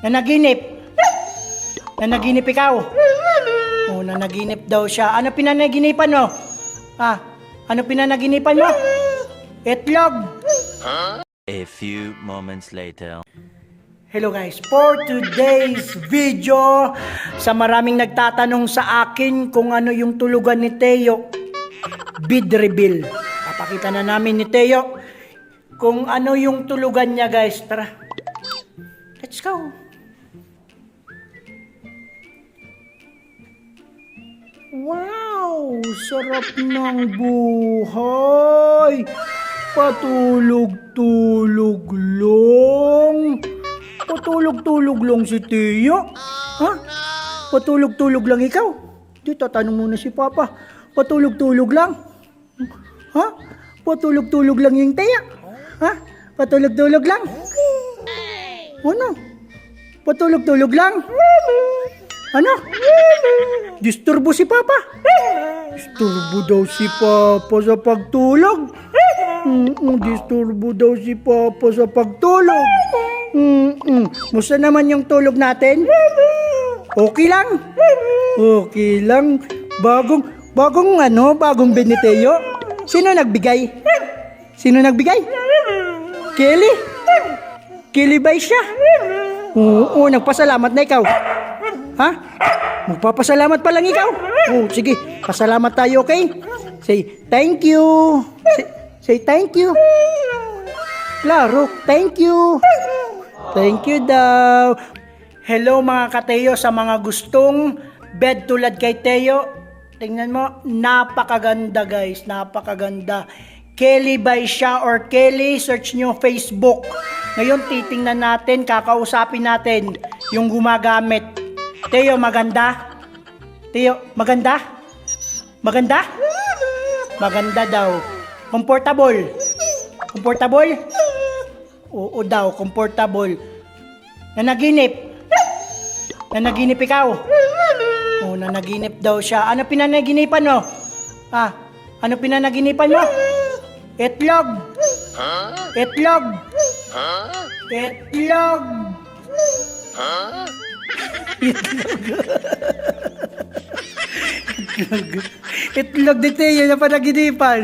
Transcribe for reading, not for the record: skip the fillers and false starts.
Nanaginip. Nanaginip ikaw. Oh, nanaginip daw siya. Ano pinanaginipan mo? Ano pinanaginipan mo? Itlog. A few moments later. Hello guys, for today's video, sa maraming nagtatanong sa akin kung ano yung tulugan ni Teo, bid reveal. Papakita na namin ni Teo kung ano yung tulugan niya guys. Tara, let's go. Wow, sarap ng buhay. Patulog-tulog lang. Patulog-tulog lang si Teo. Ha? Patulog-tulog lang ikaw? Di, tatanong muna si Papa. Patulog-tulog lang? Ha? Patulog-tulog lang yung Teo? Ha? Patulog-tulog lang? Ano? Patulog-tulog lang? Ano? Disturbo si Papa? Disturbo daw si Papa sa pagtulog? Disturbo daw si Papa sa pagtulog? Musta naman yung tulog natin? Okay lang? Okay lang. Bagong Beniteo? Sino nagbigay? Sino nagbigay? Kelly? Kelly ba siya? Oo, nagpasalamat na ikaw. Ha? Magpapasalamat pa lang ikaw? Oh, sige, pasalamat tayo, okay? Say thank you. Say thank you. Klaro, thank you. Thank you daw. Hello mga ka-Teo, sa mga gustong bed tulad kay Teo. Tingnan mo, napakaganda guys, napakaganda. Kelly by siya or Kelly, search nyo Facebook. Ngayon titingnan natin, kakausapin natin yung gumagamit. Teo, maganda? Teo, maganda? Maganda? Maganda daw. Comfortable? Comfortable? Oo daw, comfortable. Nanaginip? Nanaginip ikaw? Oo, nanaginip daw siya. Ano pinanaginipan mo? Ano pinanaginipan mo? Itlog. Itlog. Itlog. Itlog. Itlog ni Teo na panaginipan.